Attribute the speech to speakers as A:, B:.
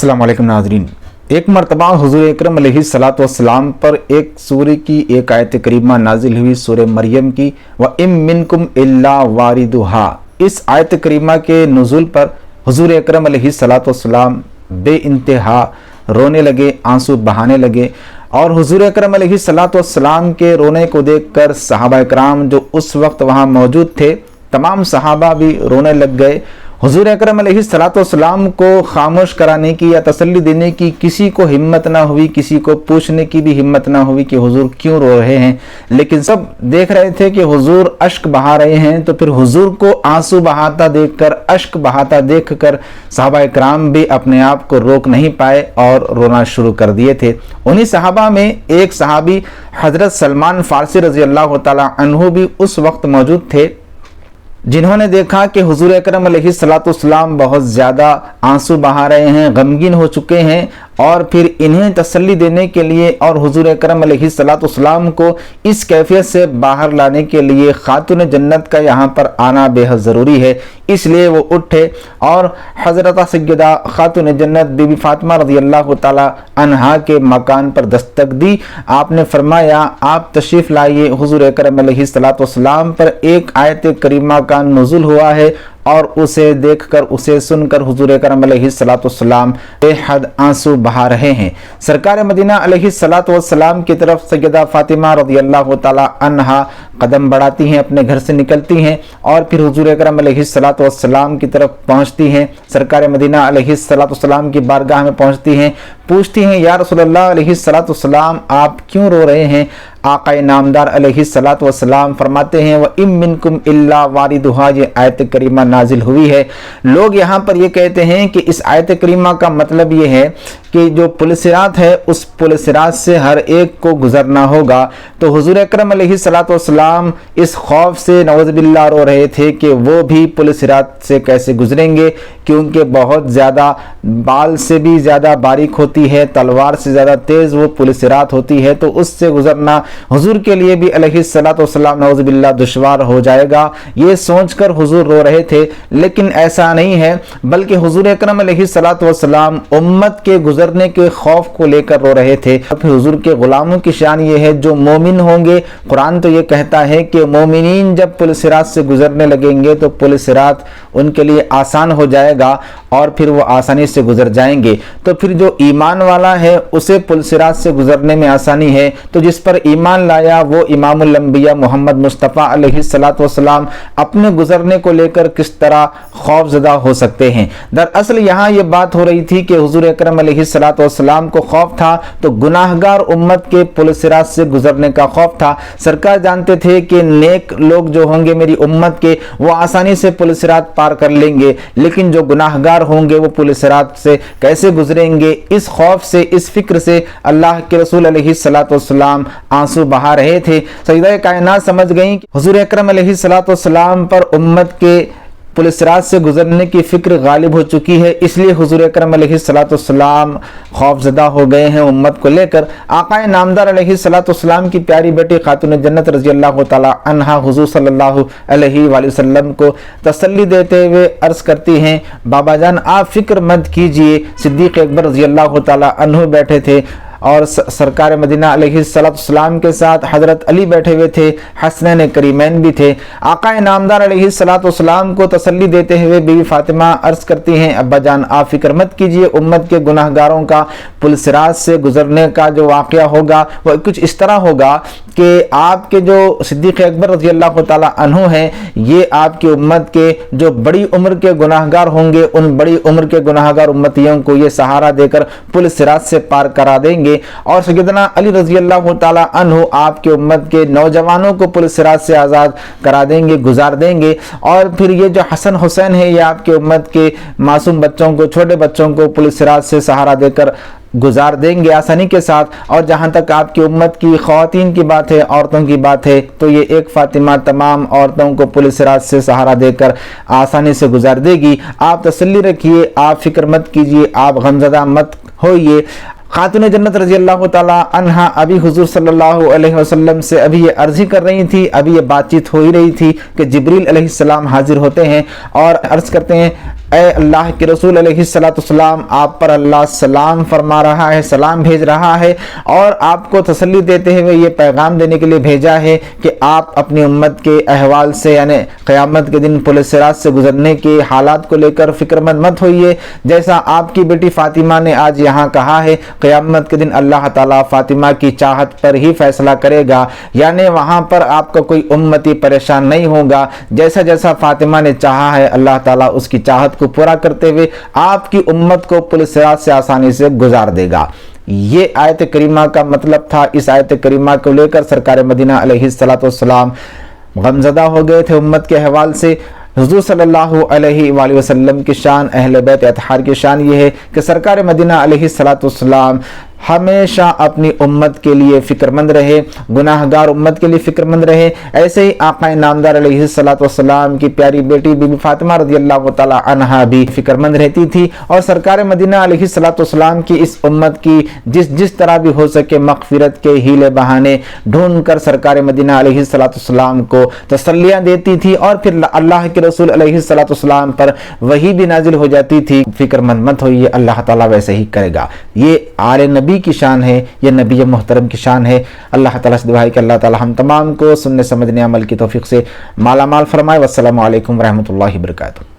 A: अस्सलाम वालेकुम नाज़रीन। एक मरतबा हुज़ूर अकरम अलैहिस्सलातु वस्सलाम पर एक सूरे की एक आयत करीमा नाजिल हुई, सूरे मरियम की, व इम मिनकुम इल्ला वारिदुहा। इस आयत करीमा के नुज़ुल पर हुज़ूर अकरम अलैहिस्सलातु वस्सलाम बे इंतहा रोने लगे, आंसू बहाने लगे। और हुज़ूर अकरम अलैहिस्सलातु वस्सलाम के रोने को देखकर सहाबा इकराम जो उस वक्त वहाँ मौजूद थे, तमाम सहाबा भी रोने लग गए। हुज़ूर अकरम अलैहिस्सलातु वस्सलाम को खामोश कराने की या तसल्ली देने की किसी को हिम्मत ना हुई, किसी को पूछने की भी हिम्मत ना हुई कि हुज़ूर क्यों रो रहे हैं। लेकिन सब देख रहे थे कि हुज़ूर अश्क बहा रहे हैं, तो फिर हुज़ूर को आंसू बहाता देखकर, अश्क बहाता देखकर सहाबा इकराम भी अपने आप को रोक नहीं पाए और रोना शुरू कर दिए थे। उन्हीं सहाबा में एक सहाबी हज़रत सलमान फ़ारसी रज़ी अल्लाह तआला अन्हु भी उस वक्त मौजूद थे, जिन्होंने देखा कि हुज़ूर अकरम अलैहिस्सलातु वस्सलाम बहुत ज़्यादा आंसू बहा रहे हैं, गमगीन हो चुके हैं, और फिर इन्हें तसल्ली देने के लिए और हुज़ूर अकरम अलैहिस्सलातु वस्सलाम को इस कैफियत से बाहर लाने के लिए खातून जन्नत का यहाँ पर आना बेहद ज़रूरी है। इसलिए वो उठे और हज़रत सय्यदा खातून जन्नत बीबी फातिमा रज़ी अल्लाह तआला अन्हा के मकान पर दस्तक दी। आपने फरमाया, आप तशरीफ़ लाइए, हुज़ूर अकरम अलैहिस्सलातु वस्सलाम पर एक आयत करीमा का नुज़ुल हुआ है। और उसे देखकर, उसे सुनकर हुज़ूर अकरम अलैहिस्सलातु वस्सलाम बेहद आंसू बहा रहे हैं। सरकार मदीना अलैहिस्सलातु वस्सलाम की तरफ सय्यदा फातिमा रज़ियल्लाहु ताला अन्हा कदम बढ़ाती हैं, अपने घर से निकलती हैं और फिर हुज़ूर अकरम अलैहिस्सलातु वस्सलाम की तरफ पहुंचती हैं। सरकार मदीना अलैहिस्सलातु वस्सलाम की बारगाह में पहुंचती हैं, पूछती हैं, या रसूलल्लाह अलैहिस्सलातु वस्सलाम, आप क्यों रो रहे हैं? आक़ाए नामदार अलैहिस्सलातु वस्सलाम फरमाते हैं, व इम मिनकुम इल्ला वारिदुहा, ये आयत करीमा नाजिल हुई है। लोग यहाँ पर ये कहते हैं कि इस आयत करीमा का मतलब ये है कि जो पुलसिरात है, उस पुलसिरात से हर एक को गुजरना होगा। तो हुज़ूर अकरम अलैहिस्सलातु वस्सलाम इस खौफ से नौज़ुबिल्लाह रो रहे थे कि वो भी पुलसिरात से कैसे गुजरेंगे, क्योंकि बहुत ज़्यादा बाल से भी ज़्यादा बारीक होती है, तलवार से ज़्यादा तेज़ वो पुलसिरात होती है, तो उससे गुजरना हुजूर के लिए भी अलैहिस्सलातु वस्सलाम नौज़ुबिल्लाह दुश्वार हो जाएगा। ये सोचकर हुजूर रो रहे थे, लेकिन ऐसा नहीं है, बल्कि हुजूर अकरम अलैहिस्सलातु वस्सलाम उम्मत के गुजरने के खौफ को लेकर रो रहे थे। फिर हुजूर के गुलामों की शान ये है जो मोमिन होंगे। कुरान तो ये कहता है कि मोमिनीन जब पुलसिरात से गुजरने लगेंगे तो पुलसिरात उनके लिए आसान हो जाएगा और फिर वो आसानी से गुजर जाएंगे। तो फिर जो ईमान वाला है उसे पुलसिरात से गुजरने में आसानी है, तो जिस पर ईमान लाया वो इमामुल अंबिया मोहम्मद मुस्तफ़ा अलैहिस्सलातु वस्सलाम अपने गुजरने को लेकर किस तरह खौफज़दा हो सकते हैं। दरअसल यहाँ ये बात हो रही थी कि हुजूर अकरम अलैहिस्सलातु वस्सलाम को खौफ था तो गुनाहगार उम्मत के पुलसिरात से गुजरने का खौफ था। सरकार जानते थे कि नेक लोग जो होंगे मेरी उम्मत के, वो आसानी से पुलसिरात पार कर लेंगे, लेकिन जो गुनाहगार होंगे वो पुलसिरात से कैसे गुजरेंगे। इस खौफ से, इस फिक्र से अल्लाह के रसूल अलैहिस्सलातु वस्सलाम आंसू बहा रहे थे। सय्यदा कायनात समझ गई कि हुजूर अकरम अलैहिस्सलातु वस्सलाम पर उम्मत के पुलसिरात से गुजरने की फिक्र गालिब हो चुकी है, इसलिए हुजूर अकरम अलैहिस्सलातु वस्सलाम खौफज़दा हो गए हैं उम्मत को लेकर। आक़ाए नामदार अलैहिस्सलातु वस्सलाम की प्यारी बेटी खातून जन्नत रज़ियल्लाहु ताला अन्हा हुजूर सल्लल्लाहु अलैहि वसल्लम को तसल्ली देते हुए अर्ज़ करती हैं, बाबा जान आप फिक्र मत कीजिए। सिद्दीक़ अकबर रज़ियल्लाहु ताला अन्हु बैठे थे और सरकार मदीना अलैहिस्सलातु वस्सलाम के साथ हज़रत अली बैठे हुए थे, हसनैन करीमैन भी थे। आक़ाए नामदार अलैहिस्सलातु वस्सलाम को तसल्ली देते हुए बीवी फातिमा अर्ज़ करती हैं, अब्बा जान आप फिक्र मत कीजिए, उम्मत के गुनाहगारों का पुलसिरात से गुजरने का जो वाक़या होगा वह कुछ इस तरह होगा कि आपके जो सिद्दीक़ अकबर रज़ियल्लाहु ताला अन्हु हैं, ये आपकी उम्मत के जो बड़ी उम्र के गुनाहगार होंगे, उन बड़ी उम्र के गुनाहगार उम्मतियों को ये सहारा देकर पुलसिरात से पार करा देंगे। और सय्यदना अली रज़ियल्लाहु ताला अन्हु आपके उम्मत के नौजवानों को पुलसिरात से आज़ाद करा देंगे, गुजार देंगे। और फिर ये जो हसन हुसैन है, ये आपके उम्मत के मासूम बच्चों को, छोटे बच्चों को पुलसिरात से सहारा देकर गुजार देंगे आसानी के साथ। और जहाँ तक आपकी उम्मत की ख़वातीन की बात है, औरतों की बात है, तो ये एक फातिमा तमाम औरतों को पुलसिरात से सहारा देकर आसानी से गुजार देगी। आप तसल्ली रखिए, आप फिक्र मत कीजिए, आप गमज़दा मत होइए। खातून जन्नत रज़ियल्लाहु ताला अन्हा अभी हुजूर सल्लल्लाहु अलैहि वसल्लम से अभी ये अर्जी कर रही थी, अभी ये बातचीत हो ही रही थी कि जिब्रील अलैहिस्सलाम हाजिर होते हैं और अर्ज़ करते हैं, اے اللہ کے رسول علیہ السلام، آپ پر اللہ سلام فرما رہا ہے، سلام بھیج رہا ہے، اور آپ کو تسلی دیتے ہوئے یہ پیغام دینے کے لیے بھیجا ہے کہ آپ اپنی امت کے احوال سے، یعنی قیامت کے دن پل صراط سے گزرنے کے حالات کو لے کر فکر مند مت ہوئیے۔ جیسا آپ کی بیٹی فاطمہ نے آج یہاں کہا ہے، قیامت کے دن اللہ تعالیٰ فاطمہ کی چاہت پر ہی فیصلہ کرے گا، یعنی وہاں پر آپ کا کوئی امتی پریشان نہیں ہوگا۔ جیسا جیسا فاطمہ نے چاہا ہے، اللہ تعالیٰ اس کی چاہت کو پورا کرتے ہوئے آپ کی امت کو پل صراط سے آسانی سے گزار دے گا۔ یہ آیت کریمہ کا مطلب تھا۔ اس آیت کریمہ کو لے کر سرکار مدینہ علیہ السلام غمزدہ ہو گئے تھے امت کے احوال سے۔ حضور صلی اللہ علیہ وآلہ وسلم کی شان، اہل بیت اطہار کی شان یہ ہے کہ سرکار مدینہ علیہ السلام ہمیشہ اپنی امت کے لیے فکر مند رہے، گناہ گار امت کے لیے فکر مند رہے۔ ایسے ہی آقا نامدار علیہ السلام کی پیاری بیٹی بی بی فاطمہ رضی اللہ تعالی عنہا بھی فکر مند رہتی تھی، اور سرکار مدینہ علیہ السلام کی اس امت کی جس طرح بھی ہو سکے مغفرت کے ہیلے بہانے ڈھونڈ کر سرکار مدینہ علیہ السلام کو تسلیاں دیتی تھی، اور پھر اللہ کے رسول علیہ السلام پر وحی بھی نازل ہو جاتی تھی۔ فکر مند مت ہوئیے، اللہ تعالیٰ ویسے ہی کرے گا۔ یہ آل نبی کی شان ہے، یہ نبی محترم کی شان ہے۔ اللہ تعالیٰ سے دعا ہے کہ اللہ تعالیٰ ہم تمام کو سننے سمجھنے عمل کی توفیق سے مالا مال فرمائے۔ والسلام علیکم ورحمۃ اللہ وبرکاتہ۔